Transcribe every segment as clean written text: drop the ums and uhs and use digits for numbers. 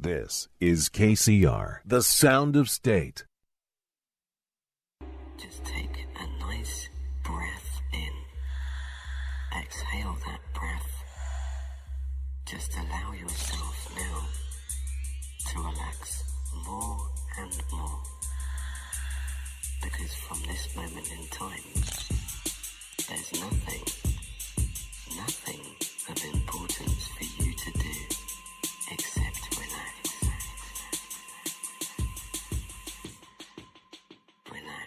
This is KCR, the sound of state. Just take a nice breath in. Exhale that breath. Just allow yourself now to relax more and more. Because from this moment in time, there's nothing of importance for you to do except relax. Relax.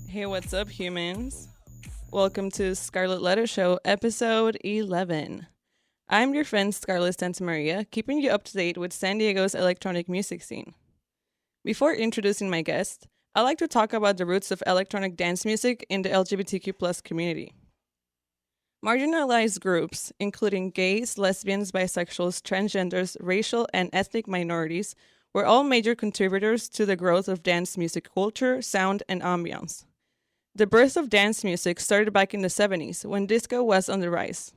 Hey, what's up, humans? Welcome to Scarlett Letter Show, episode 11. I'm your friend Scarlett Santamaria, keeping you up to date with San Diego's electronic music scene. Before introducing my guest, I'd like to talk about the roots of electronic dance music in the LGBTQ+ community. Marginalized groups, including gays, lesbians, bisexuals, transgenders, racial and ethnic minorities, were all major contributors to the growth of dance music culture, sound, and ambiance. The birth of dance music started back in the 70s, when disco was on the rise.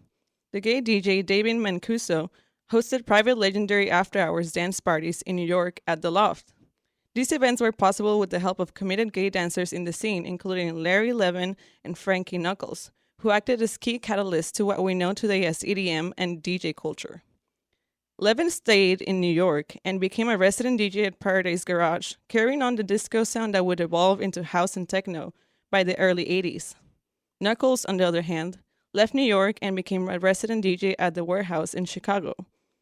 The gay DJ David Mancuso hosted private legendary after-hours dance parties in New York at The Loft. These events were possible with the help of committed gay dancers in the scene, including Larry Levin and Frankie Knuckles, who acted as key catalysts to what we know today as EDM and DJ culture. Levin stayed in New York and became a resident DJ at Paradise Garage, carrying on the disco sound that would evolve into house and techno by the early 80s. Knuckles, on the other hand, left New York and became a resident DJ at The Warehouse in Chicago,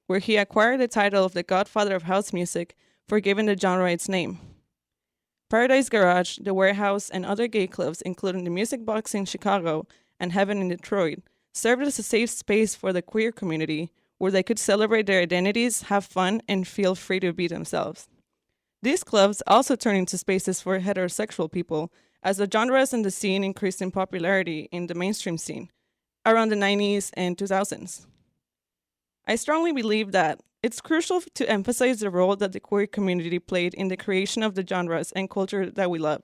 where he acquired the title of the Godfather of House Music for giving the genre its name. Paradise Garage, The Warehouse, and other gay clubs, including the Music Box in Chicago and Heaven in Detroit, served as a safe space for the queer community where they could celebrate their identities, have fun, and feel free to be themselves. These clubs also turned into spaces for heterosexual people as the genres and the scene increased in popularity in the mainstream scene around the 90s and 2000s. I strongly believe that it's crucial to emphasize the role that the queer community played in the creation of the genres and culture that we love.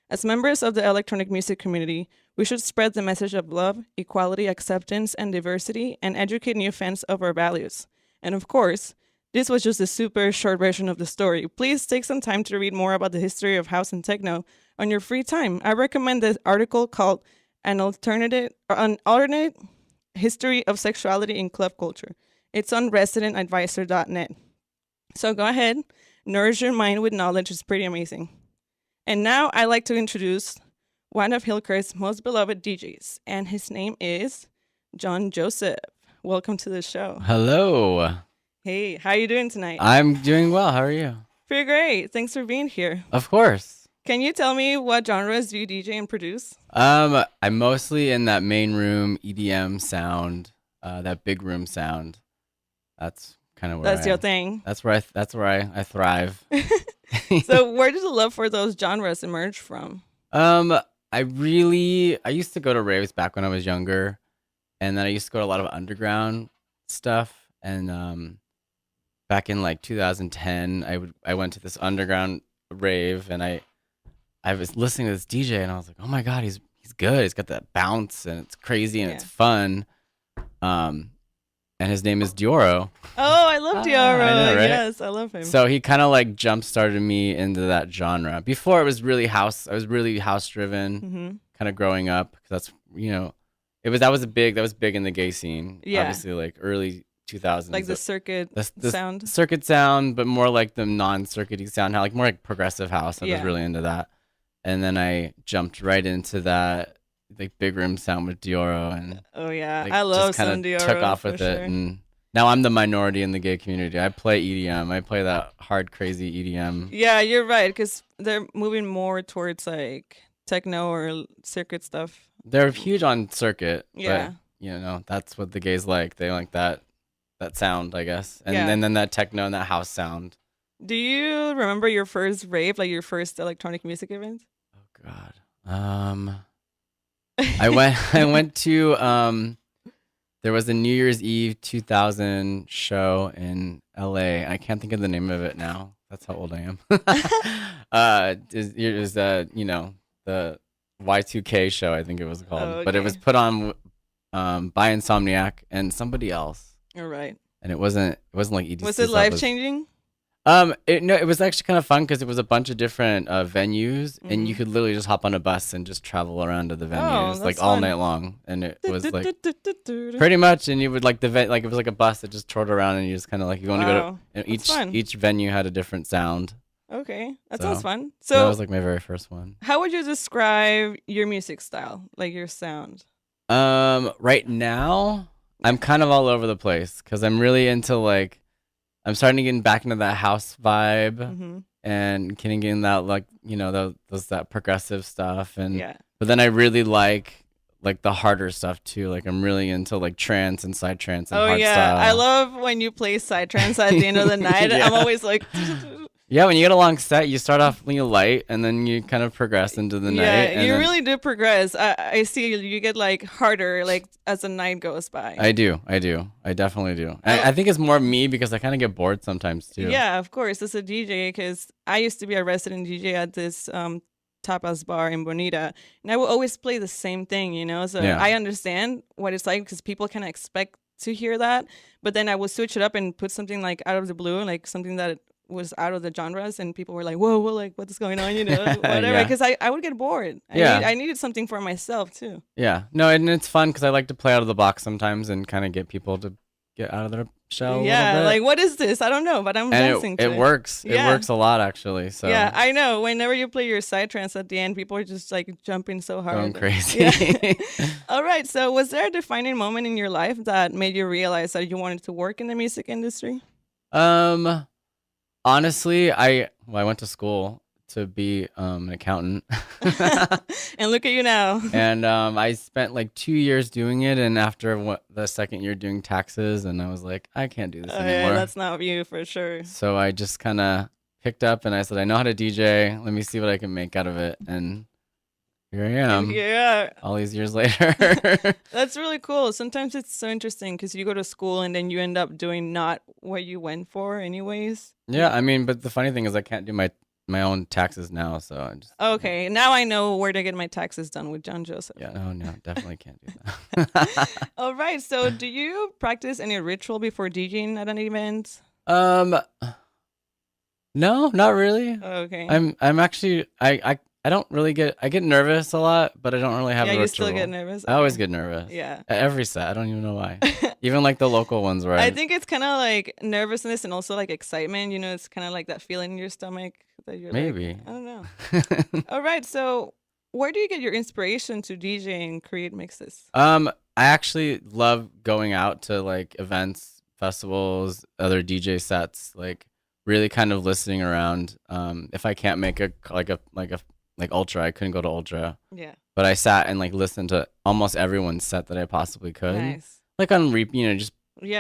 As members of the electronic music community, we should spread the message of love, equality, acceptance, and diversity, and educate new fans of our values. And of course, this was just a super short version of the story. Please take some time to read more about the history of house and techno on your free time. I recommend the article called An Alternate History of Sexuality in Club Culture. It's on residentadvisor.net. So go ahead, nourish your mind with knowledge. It's pretty amazing. And now I'd like to introduce one of Hillcrest's most beloved DJs, and his name is John Joseph. Welcome to the show. Hello. Hey, how are you doing tonight? I'm doing well. How are you? Pretty great. Thanks for being here. Of course. Can you tell me what genres do you DJ and produce? I'm mostly in that main room EDM sound, that big room sound. That's kind of where That's your thing. That's where I thrive. So where did the love for those genres emerge from? I used to go to raves back when I was younger, and then I used to go to a lot of underground stuff. And back in like 2010, I went to this underground rave, and I was listening to this DJ, and I was like, oh my god, he's good. He's got that bounce, and it's crazy, and it's fun. And his name is Dioro. Oh, I love Dioro. I know, right? Yes, I love him. So he kind of like jump started me into that genre. Before it was really house. I was really house driven, kind of growing up, because that's that was big in the gay scene. Yeah, obviously like early 2000s. Like the circuit sound. Circuit sound, but more like the non-circuity sound, like more like progressive house. I was really into that, and then I jumped right into that. Like big room sound with Dioro, and I love some Dioro. Took off with it, and now I'm the minority in the gay community. I play EDM. I play that hard, crazy EDM. Yeah, you're right, because they're moving more towards like techno or circuit stuff. They're huge on circuit. Yeah, but, that's what the gays like. They like that sound, I guess, and then that techno and that house sound. Do you remember your first rave, like your first electronic music event? Oh God. I went to there was a New Year's Eve 2000 show in LA. I can't think of the name of it now. That's how old I am. It was the Y2K show, I think it was called. Oh, okay. But it was put on by Insomniac and somebody else. All right. and it wasn't like EDC. Was it stuff. life changing? It was actually kind of fun because it was a bunch of different venues, and you could literally just hop on a bus and just travel around to the venues like all night long, and it was like pretty much. And you would like it was like a bus that just toured around, and you just kind of like you want to go to, and each venue had a different sound. Okay, that sounds fun. So that was like my very first one. How would you describe your music style, like your sound? Right now, I'm kind of all over the place because I'm really into like. I'm starting to get back into that house vibe and getting that like that progressive stuff but then I really like the harder stuff too. Like I'm really into like trance and psytrance and hard style. I love when you play psytrance at the end of the night. I'm always like. Yeah, when you get a long set, you start off light, and then you kind of progress into the night. Yeah, you really do progress. I see you get like harder like as the night goes by. I do. I definitely do. I think it's more me because I kind of get bored sometimes too. Yeah, of course. As a DJ, because I used to be a resident DJ at this tapas bar in Bonita, and I would always play the same thing, So I understand what it's like because people kind of expect to hear that, but then I would switch it up and put something like out of the blue, like something that was out of the genres, and people were like, whoa, like what's going on, whatever, because I would get bored. I needed something for myself too. Yeah, no, and it's fun because I like to play out of the box sometimes and kind of get people to get out of their shell a little bit. Like what is this? I don't know, but I'm dancing to it. It works. It works a lot actually. So yeah, I know. Whenever you play your psytrance at the end, people are just like jumping so hard. Going crazy. Yeah. All right, so was there a defining moment in your life that made you realize that you wanted to work in the music industry? Honestly, I went to school to be an accountant. And look at you now. And I spent like 2 years doing it, and after the second year doing taxes, and I was like, I can't do this anymore. Yeah, that's not you for sure. So I just kind of picked up and I said, I know how to DJ. Let me see what I can make out of it. And here I am. Yeah. All these years later. That's really cool. Sometimes it's so interesting because you go to school and then you end up doing not what you went for anyways. Yeah, I mean, but the funny thing is I can't do my own taxes now, so I just... Okay, now I know where to get my taxes done with John Joseph. Yeah, no, definitely can't do that. All right, so do you practice any ritual before DJing at an event? No, not really. Okay. I'm actually I don't really I get nervous a lot, but I don't really have a ritual. Yeah, you still get nervous? I always get nervous. Yeah. At every set. I don't even know why. Even like the local ones where I think it's kind of like nervousness and also like excitement. It's kind of like that feeling in your stomach that you're maybe. Like, I don't know. All right. So where do you get your inspiration to DJ and create mixes? I actually love going out to like events, festivals, other DJ sets, like really kind of listening around. If I can't make like Ultra, I couldn't go to Ultra. Yeah. But I sat and like listened to almost everyone's set that I possibly could. Nice. Like on just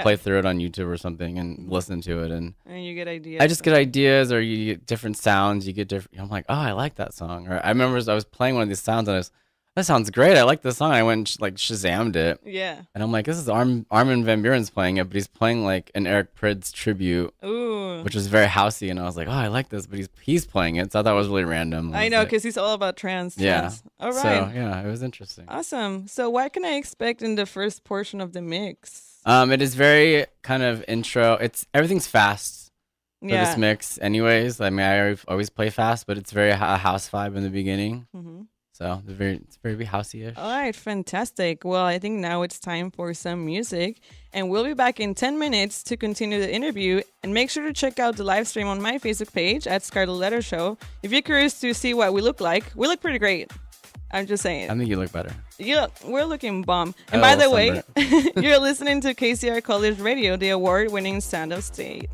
play through it on YouTube or something and listen to it, and you get ideas. I just get ideas, or you get different sounds. You get different. I'm like, oh, I like that song. Or I remember I was playing one of these sounds and that sounds great. I like this song. I went and like Shazammed it. Yeah. And I'm like, this is Armin van Buuren's playing it, but he's playing like an Eric Prydz tribute. Ooh. Which was very housey, and I was like, oh, I like this, but he's playing it. So I thought it was really random. I know, because he's all about trance. Yeah. All right. So yeah, it was interesting. Awesome. So what can I expect in the first portion of the mix? It is very kind of intro. Everything's fast for this mix, anyways. I mean, I always play fast, but it's very a house vibe in the beginning. Mm-hmm. So it's very housey-ish. All right, fantastic. Well, I think now it's time for some music, and we'll be back in 10 minutes to continue the interview. And make sure to check out the live stream on my Facebook page at Scarlett Letter Show. If you're curious to see what we look like, we look pretty great. I'm just saying. I think you look better. Yeah, we're looking bomb. And by the way, you're listening to KCR College Radio, the award-winning Sound of State.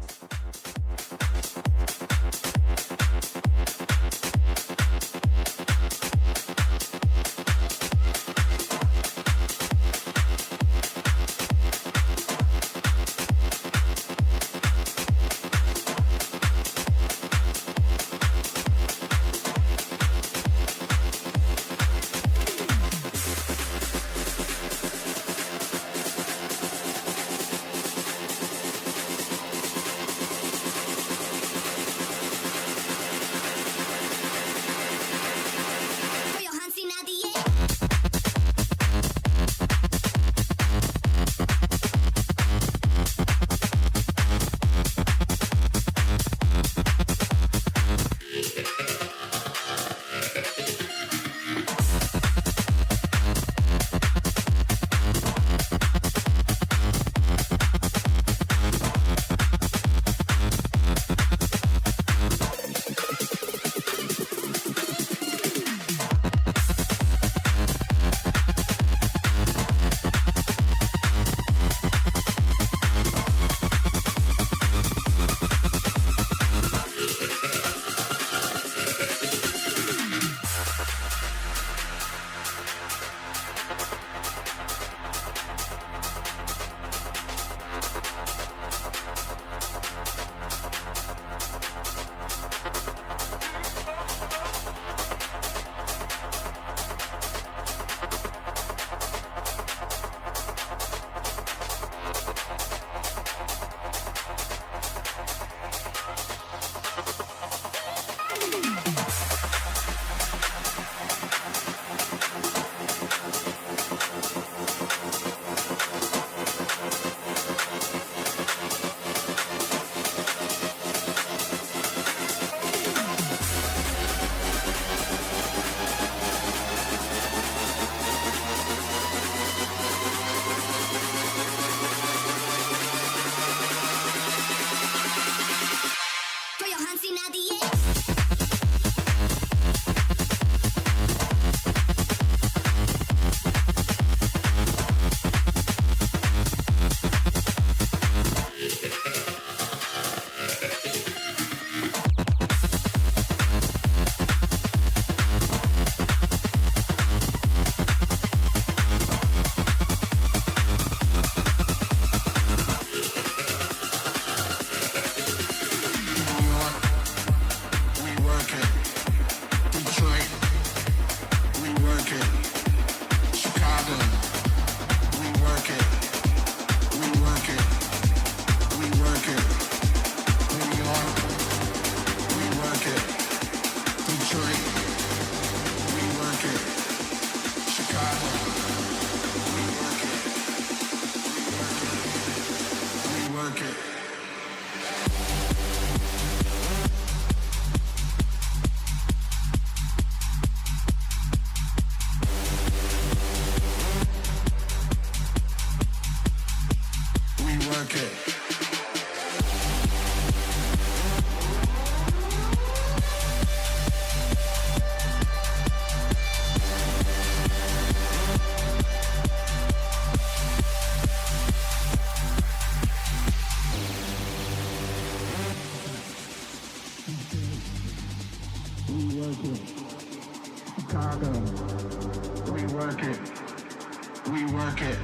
work it,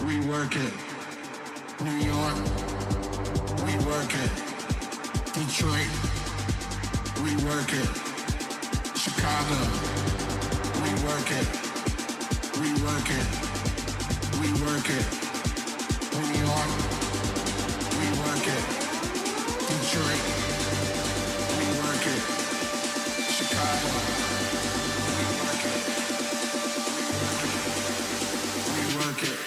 we work it. New York, we work it. Detroit, we work it. Chicago, we work it, we work it, we work it. New York, we work it. Detroit, we work it. Chicago, we work it, we work it.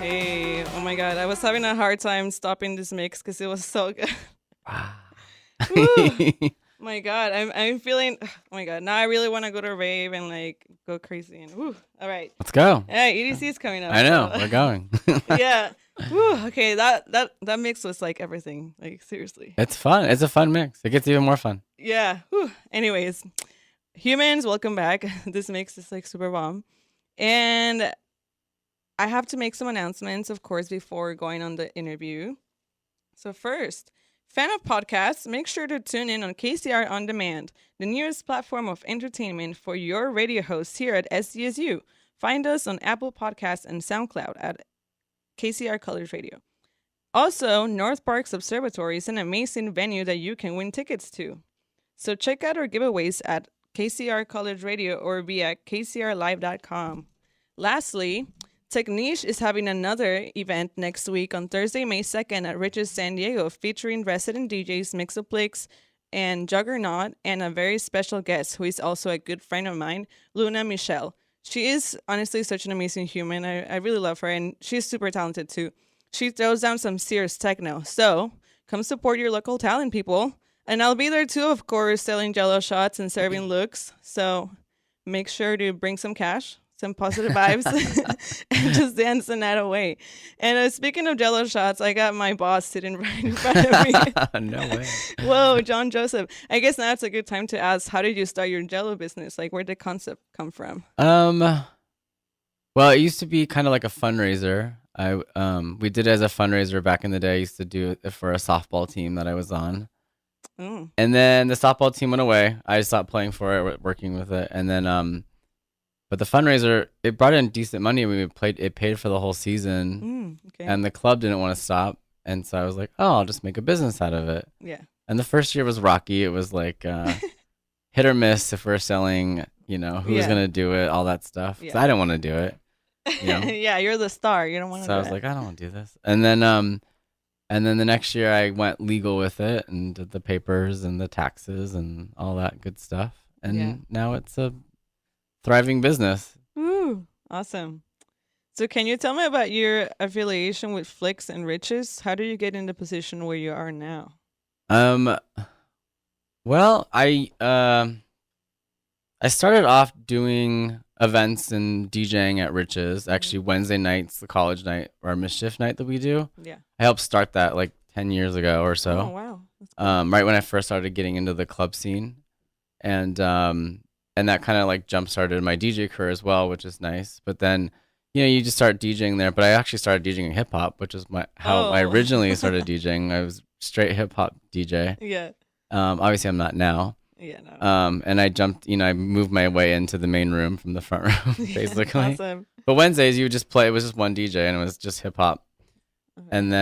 Hey, oh my God, I was having a hard time stopping this mix because it was so good. Woo. My God, I'm feeling. Oh my God, now I really want to go to rave and like go crazy and woo. All right, Let's go. yeah, EDC is coming up. I know. so- We're going. Yeah. Woo. Okay, that mix was like everything. Like seriously. It's fun. It's a fun mix. It gets even more fun. Yeah. Whew. Anyways, humans, welcome back. This mix is like super bomb. And I have to make some announcements, of course, before going on the interview. So first, fan of podcasts, make sure to tune in on KCR On Demand, the newest platform of entertainment for your radio hosts here at SDSU. Find us on Apple Podcasts and SoundCloud at KCR College Radio. Also, North Parks Observatory is an amazing venue that you can win tickets to. So check out our giveaways at KCR College Radio or via kcrlive.com. Lastly, Techniche is having another event next week on Thursday, May 2nd at Rich's San Diego, featuring resident DJs Mixoplix and Juggernaut and a very special guest who is also a good friend of mine, Luna Michelle. She is honestly such an amazing human. I really love her, and she's super talented too. She throws down some serious techno. So come support your local talent, people. And I'll be there too, of course, selling Jell-O shots and serving looks. So make sure to bring some cash, some positive vibes, and just dance the night away. And speaking of Jell-O shots, I got my boss sitting right in front of me. No way. Whoa, John Joseph. I guess now it's a good time to ask, how did you start your Jell-O business? Like, where did the concept come from? Well, it used to be kind of like a fundraiser. We did it as a fundraiser back in the day. I used to do it for a softball team that I was on. Mm. And then the softball team went away. I stopped playing for it, working with it. And then, but the fundraiser, it brought in decent money. It paid for the whole season. Okay. And the club didn't want to stop. And so I was like, oh, I'll just make a business out of it. Yeah. And the first year was rocky. It was like hit or miss if we're selling, who's going to do it, all that stuff. 'Cause I didn't want to do it. Yeah, you're the star. You don't want to So I was like, I don't want to do this. And then the next year I went legal with it and did the papers and the taxes and all that good stuff. And now it's a thriving business. Ooh, awesome. So can you tell me about your affiliation with Flix and Riches? How did you get in the position where you are now? Well, I started off doing events and DJing at Riches. Actually, Wednesday nights, the college night or mischief night that we do. Yeah. I helped start that like 10 years ago or so. Oh, wow. That's cool. Right when I first started getting into the club scene. And that kind of like jump started my DJ career as well, which is nice. But then, you just start DJing there. But I actually started DJing hip hop, which is how I originally started DJing. I was straight hip hop DJ. Yeah. Obviously I'm not now. Yeah, no. And I jumped, I moved my way into the main room from the front room, basically. Awesome. But Wednesdays you would just play. It was just one DJ, and it was just hip hop. Okay. And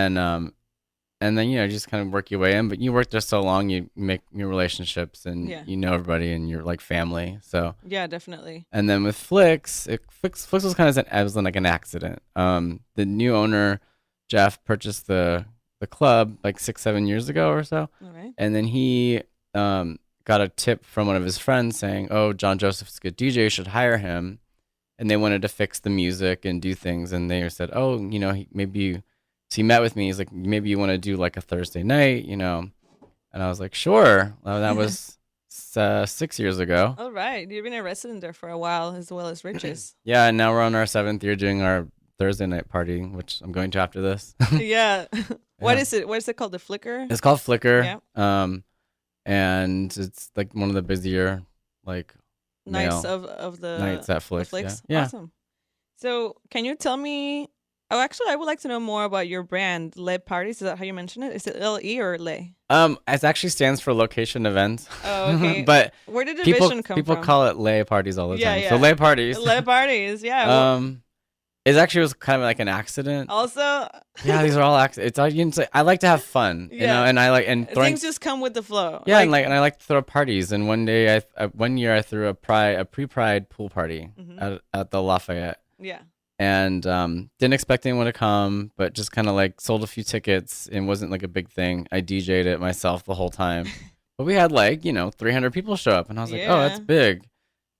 then you just kind of work your way in. But you work there so long, you make new relationships, and you know everybody, and you're like family. So yeah, definitely. And then with Flix, Flix was kind of like an accident. The new owner, Jeff, purchased the club like 6-7 years ago or so. All right. And then he got a tip from one of his friends saying, oh, John Joseph's a good DJ, you should hire him. And they wanted to fix the music and do things. And they said, oh, so he met with me. He's like, maybe you want to do like a Thursday night, And I was like, sure. Well, that was 6 years ago. All right. You've been a resident there for a while, as well as Riches. Yeah, and now we're on our 7th year doing our Thursday night party, which I'm going to after this. Yeah. What is it? What is it called? The Flicker? It's called Flicker. Yeah. And it's like one of the busier like nights of the nights at Flix. Flix. Yeah. Awesome. So can you tell me? Oh, actually, I would like to know more about your brand, Le Parties. Is that how you mention it? Is it LE or Le? It actually stands for location events. Oh, okay. But Where did the people division come people from? call it lay parties all the Yeah, time. yeah. So lay parties. Le Parties, yeah. Well, It actually was kind of like an accident. also, Yeah, these are all accidents. It's all you can say. I like to have fun, you know, Yeah. and I like and throwing. things just come with the flow. Yeah, and I like to throw parties. And one day, one year, I threw a pre-pride pool party at the Lafayette, yeah. and didn't expect anyone to come, but just kind of like sold a few tickets and wasn't like a big thing. I DJ'd it myself the whole time, but we had like 300 people show up, and I was like, oh, that's Yeah. big,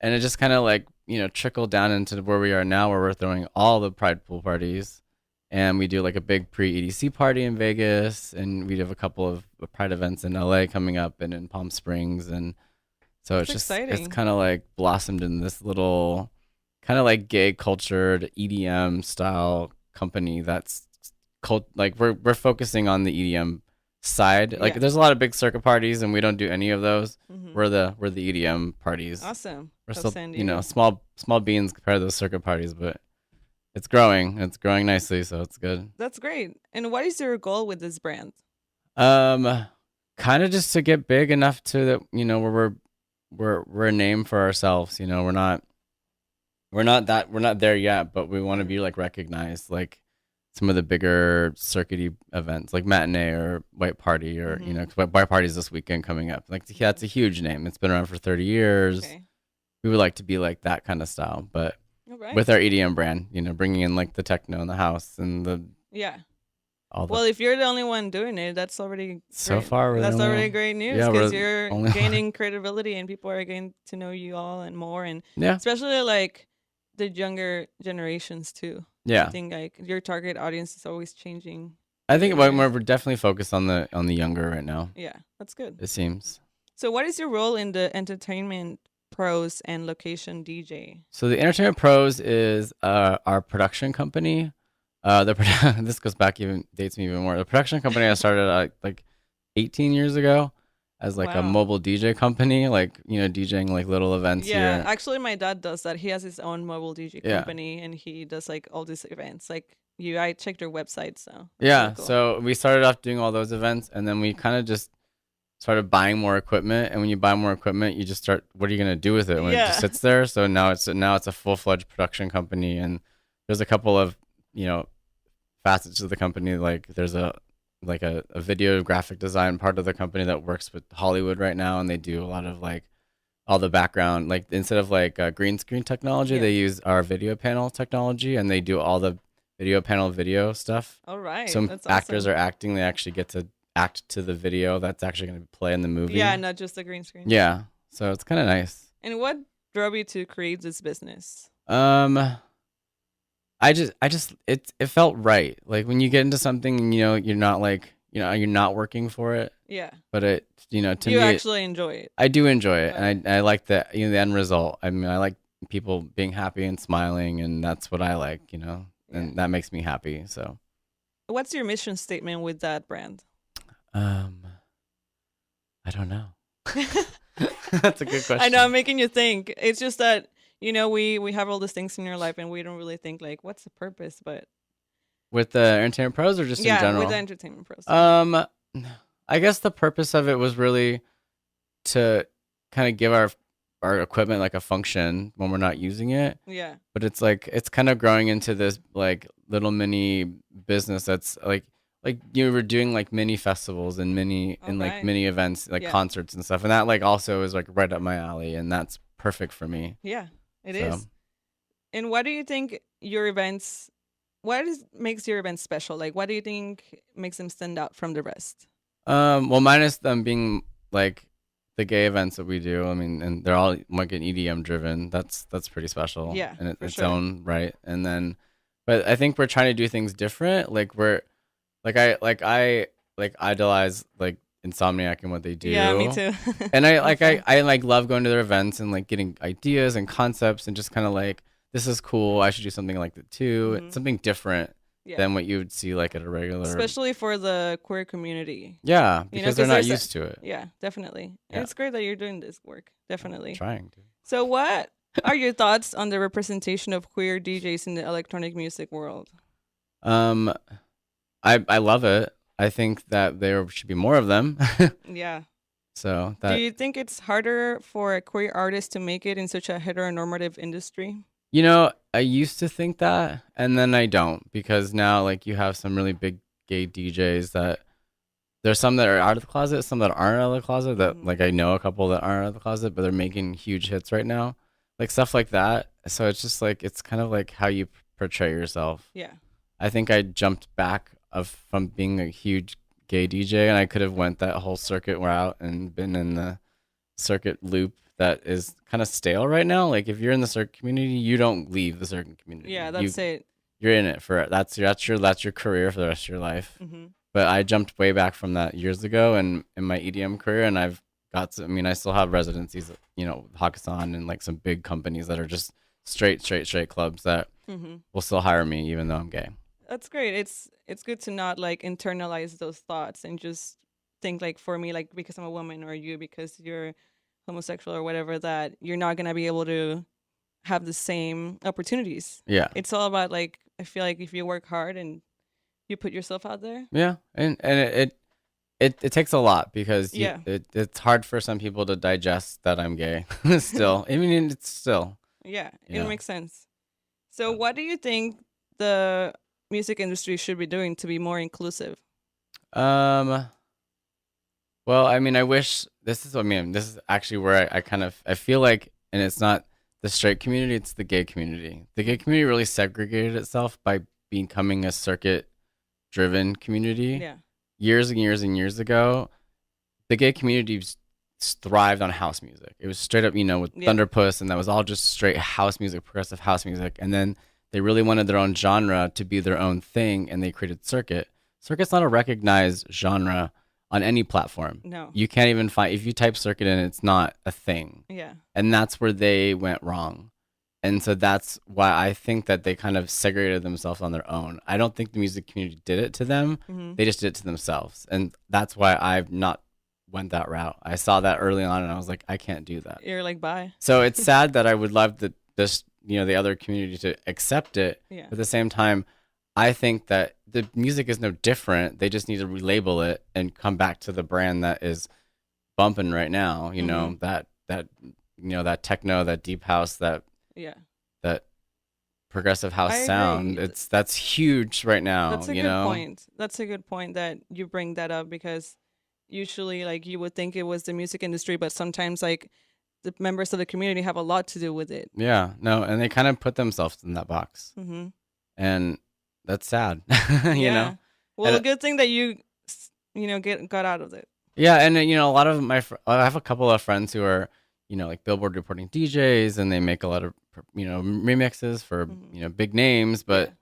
and it just kind of like trickled down into where we are now, where we're throwing all the pride pool parties. And we do like a big pre-EDC party in Vegas, and we have a couple of Pride events in LA coming up and in Palm Springs, and so That's it's just exciting. it's kind of like blossomed in this little kind of like gay cultured EDM style company that's like we're focusing on the EDM side. Like Yeah. there's a lot of big circuit parties, and we don't do any of those. Mhm. We're the EDM parties. Awesome. We're Of still San Diego. small beans compared to those circuit parties, but it's growing. It's growing nicely, so it's good. That's great. And what is your goal with this brand? Kind of just to get big enough to that, where we're a name for ourselves. We're not there yet, but we want to be like recognized, like some of the bigger circuity events, like Matinee or White Party, or 'cause White Party is this weekend coming up. Like that's a huge name. It's been around for 30 years. Okay. We would like to be like that kind of style, but All right. with our EDM brand, bringing in like the techno in the house and Yeah. all the Well, if you're the only one doing it, that's already So great. far, we're the that's only already one. great news Yeah, we're because the you're only one. gaining credibility and people are getting to know you all and more, and yeah, especially like the younger generations too. I yeah. think like your target audience is always changing. I think Yeah. we're definitely focused on the younger right now. Yeah, that's good. It seems. So, what is your role in the entertainment pros and location DJ? So the Entertainment Pros is our production company. This goes back dates me even more. The production company I started like 18 years ago as like a Wow. mobile DJ company, like DJing like little events Yeah, here. actually, my dad does that. He has his own mobile DJ Yeah. company, and he does like all these events. Like I checked your website, so that's Yeah, really cool. so we started off doing all those events, and then we kind of just started buying more equipment. And when you buy more equipment, you just start. What are you gonna do with it when it Yeah. just sits there? So now it's a full-fledged production company, and there's a couple of facets of the company. Like there's a video graphic design part of the company that works with Hollywood right now, and they do a lot of like all the background. Like instead of like green screen technology, Yeah. they use our video panel technology, and they do all the video stuff. All right, Some that's actors awesome. are acting. They actually get to act to the video that's actually going to play in the movie. Yeah, not just the green screen. Yeah. So it's kind of nice. And what drove you to create this business? I just it felt right. Like when you get into something and you're not like, you're not working for it, Yeah, but it, to you me, actually enjoy it. I do enjoy it. And I like the, the end result. I mean, I like people being happy and smiling, and that's what I like, and that makes me happy. So, What's your mission statement with that brand? I don't know. That's a good question. I know I'm making you think. It's just that we have all these things in your life, and we don't really think like, what's the purpose? But With the Entertainment Pros or just in general? with the entertainment pros. I guess the purpose of it was really to kind of give our equipment like a function when we're not using it. Yeah, But it's like it's kind of growing into this like little mini business that's like you were doing like mini festivals and mini Alright. mini events, like Yeah. concerts and stuff, and that like also is like right up my alley, and that's perfect for me. yeah, it So. is. And what do you think your events? Makes your events special? Like, what do you think makes them stand out from the rest? Well, minus them being like the gay events that we do. I mean, and they're all like an EDM driven. That's pretty special. Yeah, in for its sure. own right. And then, but I think we're trying to do things different. Like I idolize like Insomniac and what they do. Yeah, me too. And I Okay. like love going to their events and like getting ideas and concepts and just kind of like, this is cool. I should do something like that too. Mhm. Something different Yeah. than what you would see like at a regular. Especially for the queer community. Yeah, because 'cause they're not there's used to it. Yeah, definitely. And Yeah. it's great that you're doing this work. Definitely. Trying to. So what are your thoughts on the representation of queer DJs in the electronic music world? Um, I love it. I think that there should be more of them. Yeah. So Do that, you think it's harder for a queer artist to make it in such a heteronormative industry? you know, I used to think that, and then I don't, because now like you have some really big gay DJs that there's some that are out of the closet, some that aren't out of the closet. That like I know a couple that aren't out of the closet, but they're making huge hits right now, like stuff like that. So it's just like it's kind of like how you portray yourself. Yeah. I think I jumped back from being a huge gay DJ, and I could have went that whole circuit route and been in the circuit loop that is kind of stale right now. Like if you're in the circuit community, you don't leave the circuit community. Yeah, that's it. You're in it for that's your career for the rest of your life. Hmm. But I jumped way back from that years ago, and in my EDM career, and I've got I mean, I still have residencies, you know, Hakkasan and like some big companies that are just straight clubs that will still hire me even though I'm gay. That's great. It's good to not like internalize those thoughts and just think like for me, like because I'm a woman or you because you're homosexual or whatever, that you're not gonna be able to have the same opportunities. Yeah. It's all about like I feel like if you work hard and you put yourself out there. Yeah, and it takes a lot because Yeah. it's hard for some people to digest that I'm gay. Still, I mean, it's still. Yeah, Yeah. it makes sense. So what do you think the music industry should be doing to be more inclusive? Well, I mean, I wish this is actually where I kind of I feel like, and it's not the straight community, it's the gay community. The gay community really segregated itself by becoming a circuit-driven community. Yeah. Years and years and years ago, the gay community thrived on house music. It was straight up, you know, with Yeah. Thunderpuss, and that was all just straight house music, progressive house music. And then they really wanted their own genre to be their own thing, and they created circuit. Circuit's not a recognized genre on any platform. No. You can't even find, if you type circuit in, it's not a thing. Yeah. And that's where they went wrong. And so that's why I think that they kind of segregated themselves on their own. I don't think the music community did it to them. They just did it to themselves. And that's why I've not went that route. I saw that early on and I was like, I can't do that. You're like, bye. So it's sad that I would love this, you know, the other community to accept it. Yeah. But at the same time, I think that the music is no different. They just need to relabel it and come back to the brand that is bumping right now. You know, that you know, that techno, that deep house, that progressive house I sound. agree. That's huge right now. That's a you good know? point. That's a good point that you bring that up because usually like you would think it was the music industry, but sometimes like the members of the community have a lot to do with it. Yeah, no, and they kind of put themselves in that box, and that's sad. You know. Well, And a good thing that you know got out of it. Yeah, and you know, a lot of I have a couple of friends who are, you know, like Billboard reporting DJs, and they make a lot of, you know, remixes for you know, big names. But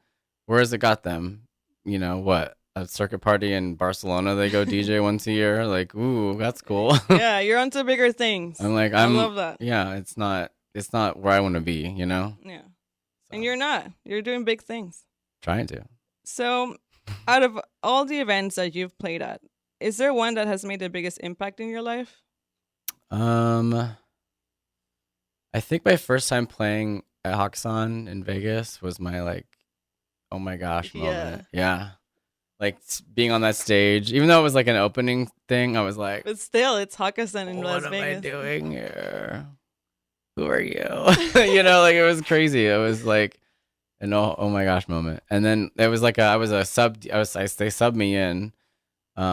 where has it got them? You know what? A circuit party in Barcelona, they go DJ once a year. Like, ooh, that's cool. Yeah, you're onto bigger things. I'm like, I love that. Yeah, it's not where I want to be. You know. Yeah, So, and you're not. You're doing big things. trying to. So, out of all the events that you've played at, is there one that has made the biggest impact in your life? I think my first time playing at Hakkasan in Vegas was my like, oh my gosh moment. Yeah. Like being on that stage, even though it was like an opening thing, I was like, But still, it's Hakkasan in Las what am I Vegas. doing here? Who are you? You know, like it was crazy. It was like an oh my gosh moment. And then there was like they subbed me in.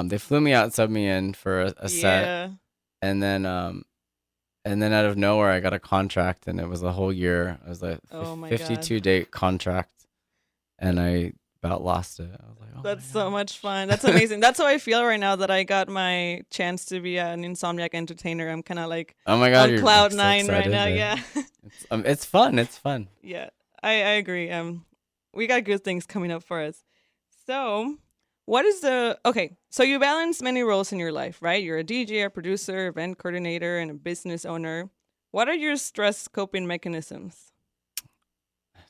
They flew me out and subbed me in for a set. Yeah. And then out of nowhere, I got a contract, and it was a whole year. It was like Oh my 52 date contract, and I about lost it. I was like, oh That's my so God. much fun. That's amazing. That's how I feel right now that I got my chance to be an insomniac entertainer. I'm kind of like Oh my God, on you're cloud so nine right excited, now. yeah. Yeah. It's fun. It's fun. Yeah. I agree. We got good things coming up for us. So, so you balance many roles in your life, right? You're a DJ, a producer, event coordinator, and a business owner. What are your stress coping mechanisms?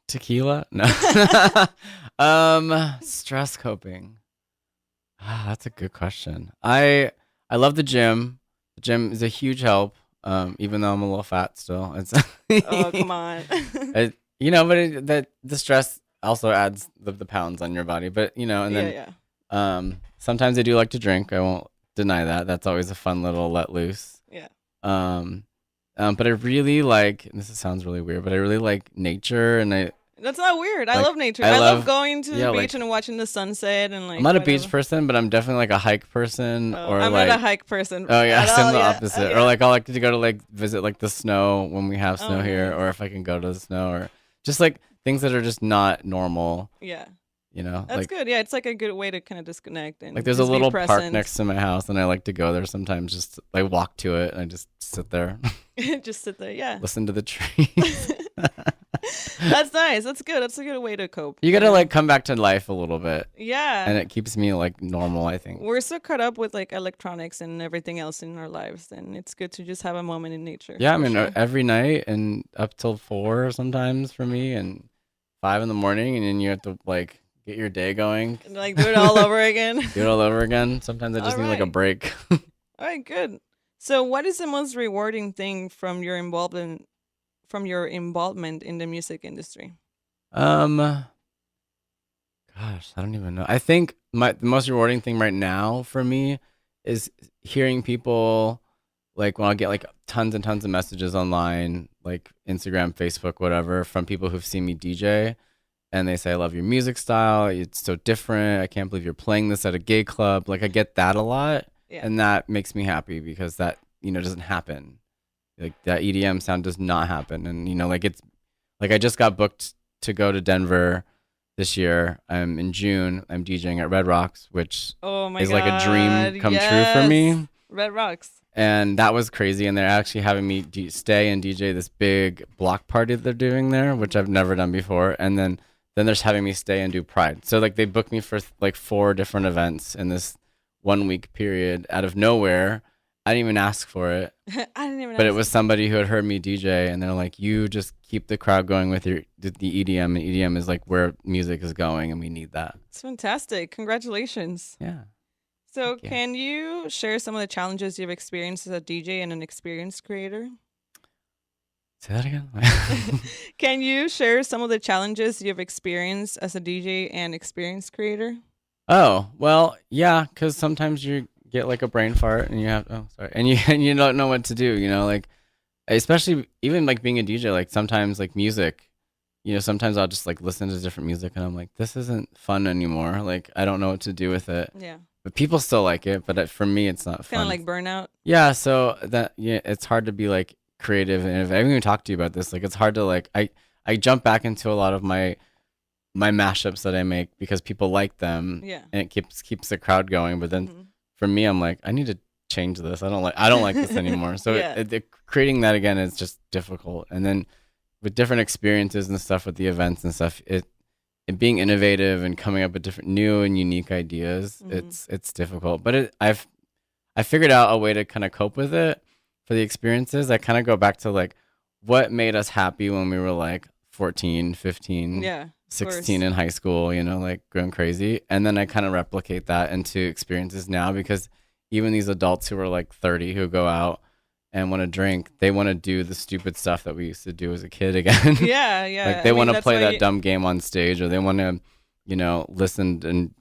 Tequila? No. Stress coping. That's a good question. I love the gym. The gym is a huge help. even though I'm a little fat still. It's Oh, come on. but the stress also adds the pounds on your body. But and then Yeah. sometimes I do like to drink. I won't deny that. That's always a fun little let loose. Yeah. But I really like, and this sounds really weird, but I really like nature, and That's not weird. I Like, love nature. I I love love- going to the yeah, beach like- and watching the sunset and like. I'm not a beach whatever. person, but I'm definitely like a hike person, Oh, or I'm like not a hike person. oh yeah, at I'm all, the yeah. opposite. Yeah. Or like I like to go to like visit like the snow when we have snow Oh, here, nice. or if I can go to the snow, or just like things that are just not normal. Yeah. That's That's good. Yeah, it's like a good way to kind of disconnect and like there's a just be little park present. next to my house, and I like to go there sometimes. Just like walk to it, and I just sit there, Just sit there. Yeah. listen to the trees. That's nice. That's good. That's a good way to cope. You gotta like come back to life a little bit, Yeah. and it keeps me like normal, I think. We're so caught up with like electronics and everything else in our lives, and it's good to just have a moment in nature. Yeah, I for mean sure. every night and up till 4 sometimes for me, and 5 in the morning, and then you have to like get your day going, And, like do it all over again. do it all over again. Sometimes I just need like a Alright. break. All right, good. So, what is the most rewarding thing from your involvement in the music industry? Gosh, I don't even know. I think the most rewarding thing right now for me is hearing people, like when I get like tons and tons of messages online, like Instagram, Facebook, whatever, from people who've seen me DJ, and they say, I love your music style. It's so different. I can't believe you're playing this at a gay club. Like I get that a lot. Yeah. And that makes me happy because that, doesn't happen. Like that EDM sound does not happen. And, like it's like I just got booked to go to Denver this year. In June. I'm DJing at Red Rocks, which Oh my is god. like a dream come true for me. Yes. Red Rocks. And that was crazy. And they're actually having me stay and DJ this big block party that they're doing there, which I've never done before. And then they're just having me stay and do Pride. So like they booked me for like 4 different events in this 1 week period out of nowhere. I didn't even ask for it, I didn't even. but it ask. was somebody who had heard me DJ, and they're like, "You just keep the crowd going with the EDM, and EDM is like where music is going, and we need that." It's fantastic. Congratulations. Yeah. So, Thank you. can you share some of the challenges you've experienced as a DJ and an experienced creator? Say that again. Can you share some of the challenges you've experienced as a DJ and experienced creator? Oh well, yeah, because sometimes you get like a brain fart, and you have and you don't know what to do. Like especially even like being a DJ, like sometimes like music. Sometimes I'll just like listen to different music, and I'm like, this isn't fun anymore. Like I don't know what to do with it. Yeah. But people still like it, but for me, it's not Kind fun. of like burnout. Yeah, so it's hard to be like creative, and if I haven't even talked to you about this, like it's hard to like I jump back into a lot of my mashups that I make because people like them, Yeah. and it keeps the crowd going. But then Mhm. for me, I'm like, I need to change this. I don't like this anymore. So Yeah. creating that again is just difficult. And then with different experiences and stuff with the events and stuff, it being innovative and coming up with different new and unique ideas, Mhm. it's difficult. But I figured out a way to kind of cope with it for the experiences. I kind of go back to like what made us happy when we were like 14, 15, Yeah. of 16 course. in high school, like going crazy. And then I kind of replicate that into experiences now, because even these adults who are like 30 who go out and want to drink, they want to do the stupid stuff that we used to do as a kid again. Yeah. Yeah. Like they want to that's play why that dumb game on stage, or they want to, listen and,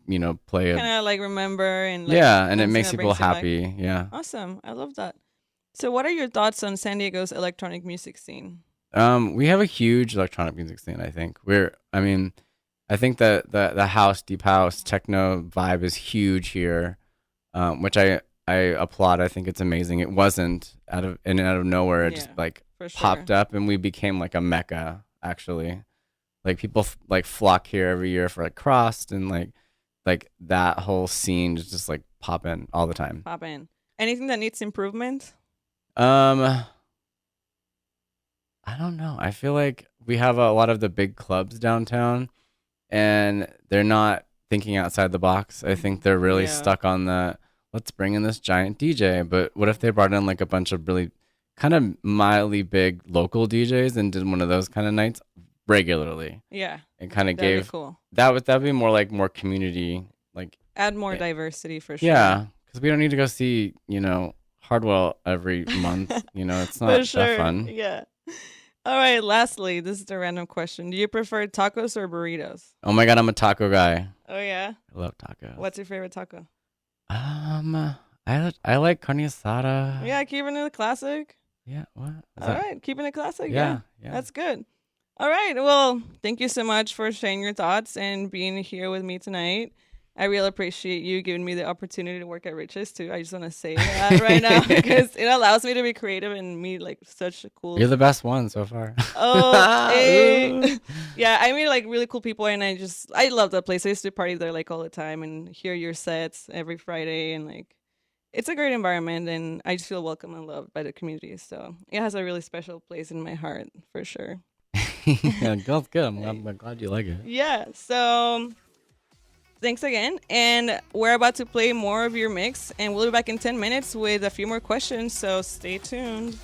play a, kind of like remember and like, yeah. And it something makes that people brings you back. happy. Yeah. Awesome. I love that. So, what are your thoughts on San Diego's electronic music scene? We have a huge electronic music scene. I think I think that the house, deep house, techno vibe is huge here, which I applaud. I think it's amazing. It wasn't out of nowhere. It just Yeah, like For sure. popped up, and we became like a mecca. Actually, like people like flock here every year for like Crossed, and like that whole scene is just like popping all the time. Pop in. Anything that needs improvement? I don't know. I feel like we have a lot of the big clubs downtown, and they're not thinking outside the box. I think they're really Yeah. stuck on let's bring in this giant DJ. But what if they brought in like a bunch of really kind of mildly big local DJs and did one of those kind of nights regularly, Yeah. and kind of That'd be gave cool. that'd be more community, like Add more Yeah. diversity for sure. yeah, because we don't need to go see Hardwell every month. It's For not that sure. fun. Yeah. All right. Lastly, this is a random question. Do you prefer tacos or burritos? Oh my God, I'm a taco guy. Oh, yeah. I love tacos. What's your favorite taco? I like carne asada. Yeah, keeping it a classic. Yeah. What? All right. Keeping it classic. Yeah. That's good. All right. Well, thank you so much for sharing your thoughts and being here with me tonight. I really appreciate you giving me the opportunity to work at Riches too. I just want to say that right now because it allows me to be creative and meet like such a cool. You're the best one so far. Oh, hey. Yeah, I meet like really cool people, and I love that place. I used to party there like all the time and hear your sets every Friday, and like it's a great environment, and I just feel welcome and loved by the community. So it has a really special place in my heart for sure. Yeah, that's good. I'm glad you like it. Yeah. So. Thanks again. And we're about to play more of your mix, and we'll be back in 10 minutes with a few more questions. So stay tuned.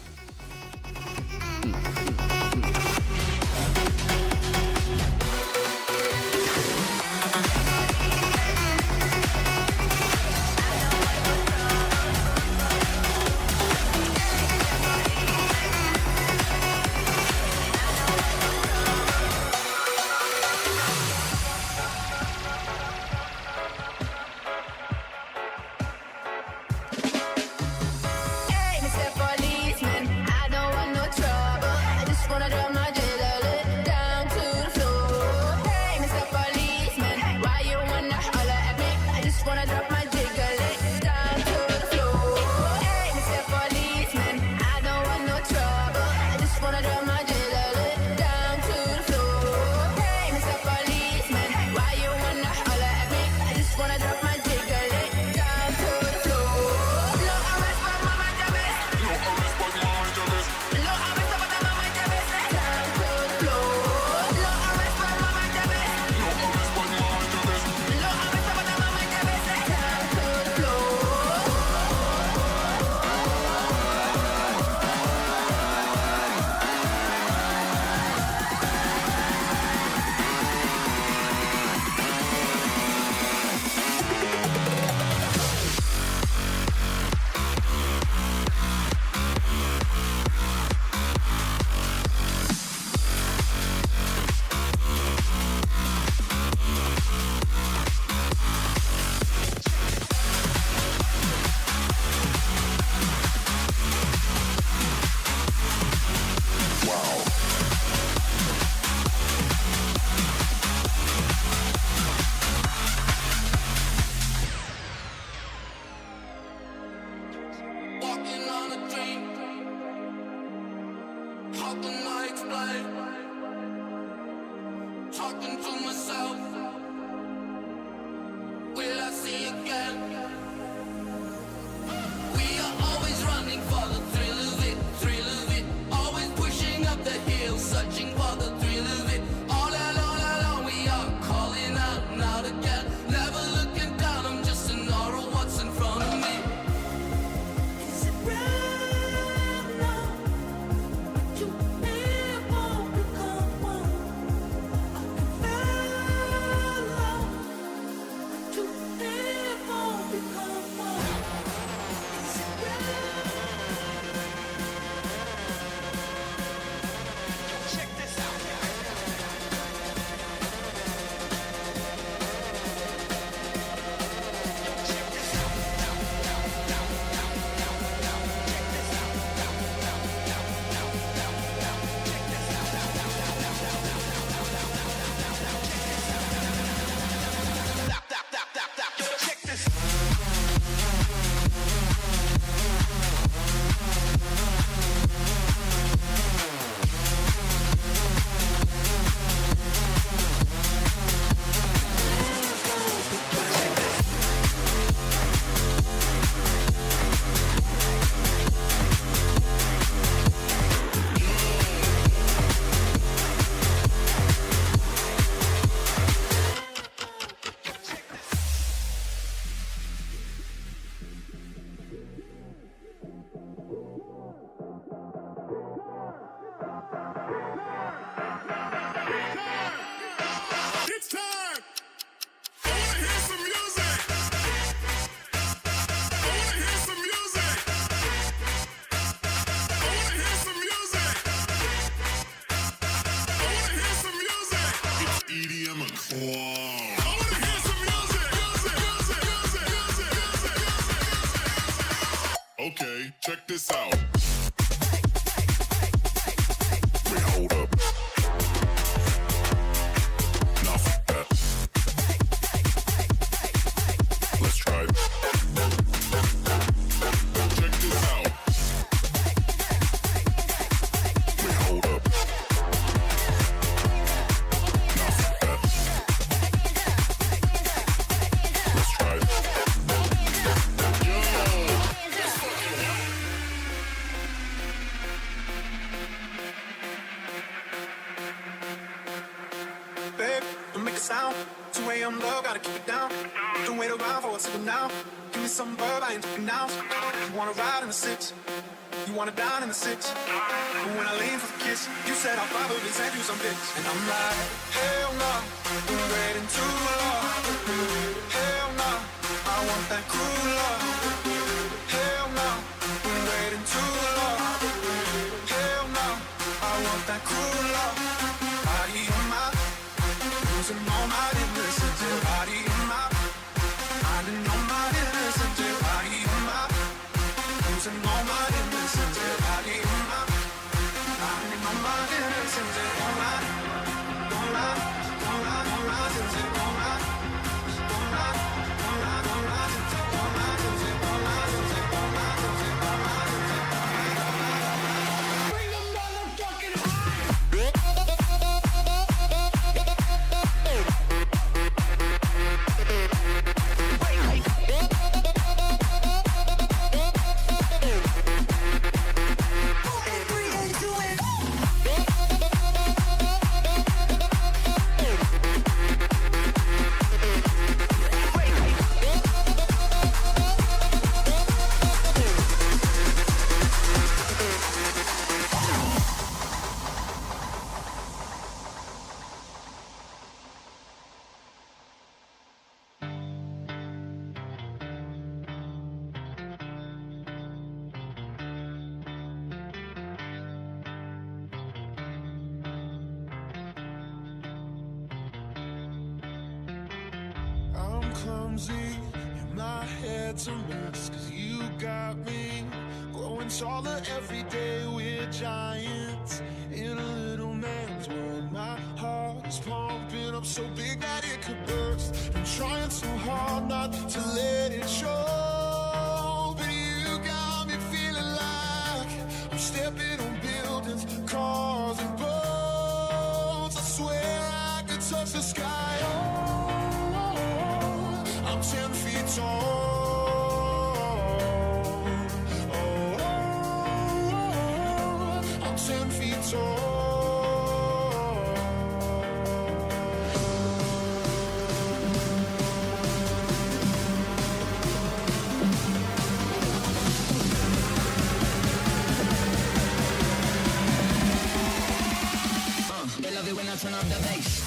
this out. Wait, hold up. Now fuck that. Let's try it. Check this out. Wait, hold up. Now fuck that. Let's try it. Babe, don't make a sound. 2 a.m. low, gotta keep it down. Don't wait around for a second now. Give me some verb, I ain't talking now. You wanna ride in the six, you wanna dine in the six. But when I lean for the kiss, you said I'll probably send you some pics. And I'm like, hell no, been waiting too long. Hell no, I want that cruel love. Hell no, been waiting too long. Hell no, I want that cruel love. Body on my, losing all my innocence. Body on my, finding all my innocence. Body on my, losing all my innocence. Body on my, finding all my innocence. All my, all my, all my, all my, all my, all my, all my, all my, all my, all my, I'm clumsy and my head's a mess, 'cause you got me growing taller every day. We're giants in a little man's world. My heart is pumping up so big that it could burst. I'm trying so hard not to let it show, but you got me feeling like I'm stepping on buildings, cars and boats. I swear I could touch the sky. I'm 10 feet tall. I'm 10 feet tall. They love it when I turn up the bass.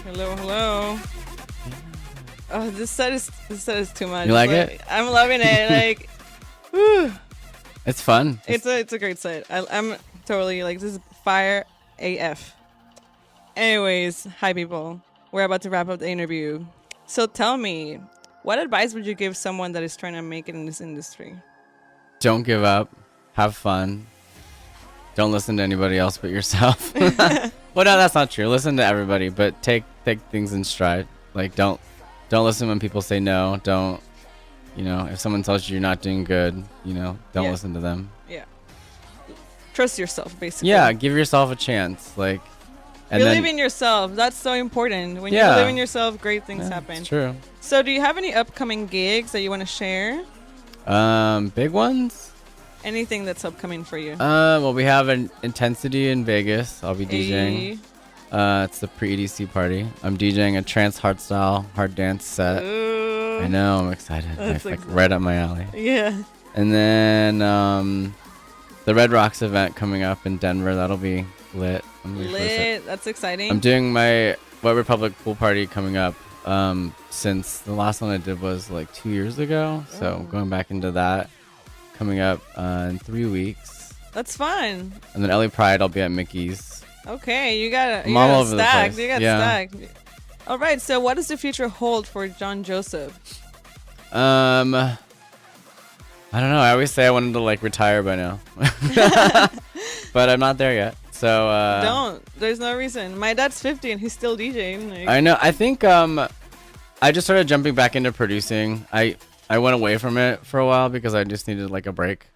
Hello, hello. Oh, this set is too much. You like it? I'm loving it. Like, whew. It's fun. It's a great set. I'm totally like, this is fire AF. Anyways, hi people. We're about to wrap up the interview. So tell me, what advice would you give someone that is trying to make it in this industry? Don't give up. Have fun. Don't listen to anybody else but yourself. Well, no, that's not true. Listen to everybody, but take things in stride. Like, don't listen when people say no. Don't, if someone tells you you're not doing good, don't listen to them. Yeah. Trust yourself, basically. Yeah, give yourself a chance. Like, and believe in yourself. That's so important. When you believe in yourself, great things happen. It's true. So, do you have any upcoming gigs that you want to share? Big ones? Anything that's upcoming for you? Well, we have an Intensity in Vegas. I'll be DJing. It's the pre-EDC party. I'm DJing a trance hardstyle hard dance set. Ooh. I know, I'm excited. That's like exciting. right up my alley. Yeah. And then the Red Rocks event coming up in Denver. That'll be lit. Lit. That's exciting. I'm doing my White Republic pool party coming up. Since the last one I did was like 2 years ago, so I'm going back into that. Coming up in 3 weeks. That's fun. And then LA Pride, I'll be at Mickey's. Okay, you got I'm all over the stacked. place. You got stacked. All right, so what does the future hold for John Joseph? I don't know. I always say I wanted to like retire by now, but I'm not there yet. So don't. There's no reason. My dad's 50 and he's still DJing. Like. I know. I think I just started jumping back into producing. I went away from it for a while because I just needed like a break.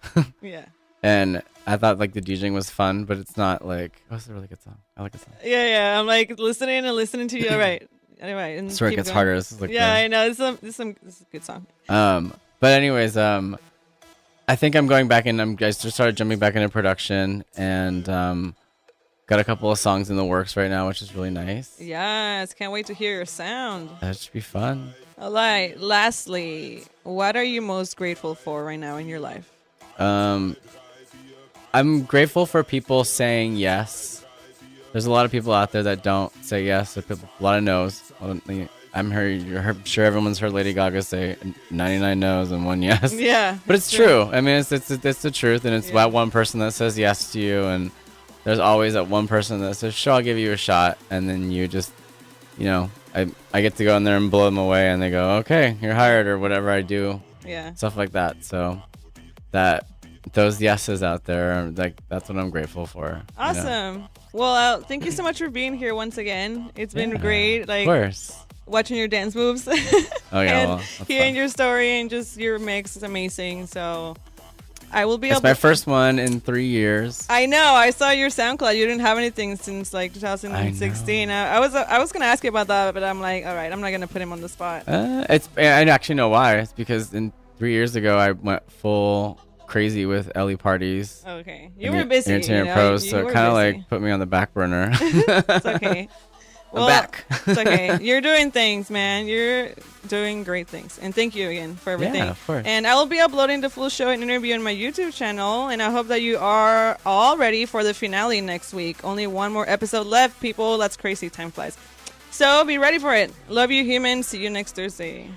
Yeah. And I thought like the DJing was fun, but it's not like. Oh, it's a really good song. I like it. Yeah. I'm like listening to you. All right. Anyway, and That's where it gets harder. This is like I know. This is a good song. But anyways, I think I'm going back in. I just started jumping back into production and got a couple of songs in the works right now, which is really nice. Yes, can't wait to hear your sound. That should be fun. All right. Lastly, what are you most grateful for right now in your life? I'm grateful for people saying yes. There's a lot of people out there that don't say yes. There's a lot of no's. I'm sure everyone's heard Lady Gaga say 99 no's and 1 yes. Yeah. But it's true. I mean, it's the truth, and it's that one person that says yes to you, and there's always that one person that says, sure, I'll give you a shot, and then you just, I get to go in there and blow them away, and they go, okay, you're hired, or whatever I do. Yeah. Stuff like that. So those yeses out there, like, that's what I'm grateful for. Awesome. Well, thank you so much for being here once again. It's been great. Like, of course. Watching your dance moves. Oh, yeah. And well, hearing fun. your story and just your mix is amazing. So I will be It's able my first one in 3 years. I know. I saw your SoundCloud. You didn't have anything since like 2016. I was gonna ask you about that, but I'm like, all right, I'm not gonna put him on the spot. I actually know why. It's because 3 years ago I went full crazy with Ellie parties. Okay, you were busy. Entertainment Pros, so it kind of like put me on the back burner. It's okay. I'm back. It's okay. You're doing things, man. You're doing great things. And thank you again for everything. Yeah, of course. And I will be uploading the full show and interview on my YouTube channel. And I hope that you are all ready for the finale next week. Only one more episode left, people. That's crazy. Time flies. So be ready for it. Love you, humans. See you next Thursday.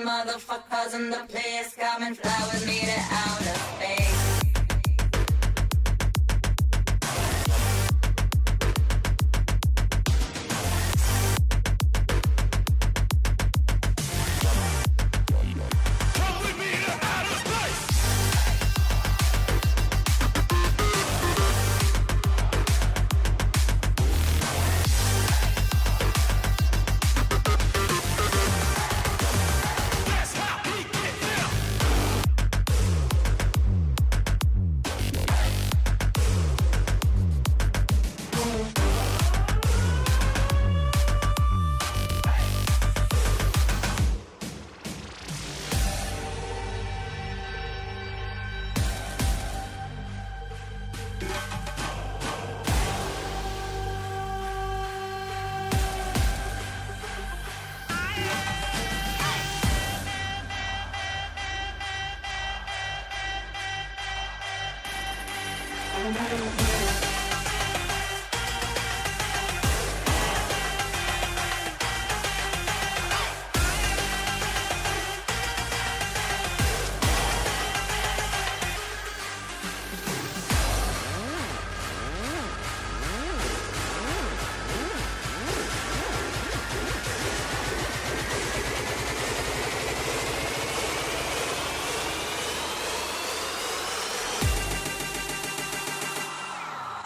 motherfuckers in the place, come and fly with me to outer space.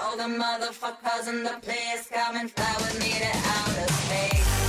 All the motherfuckers in the place, come and fly with me to outer space.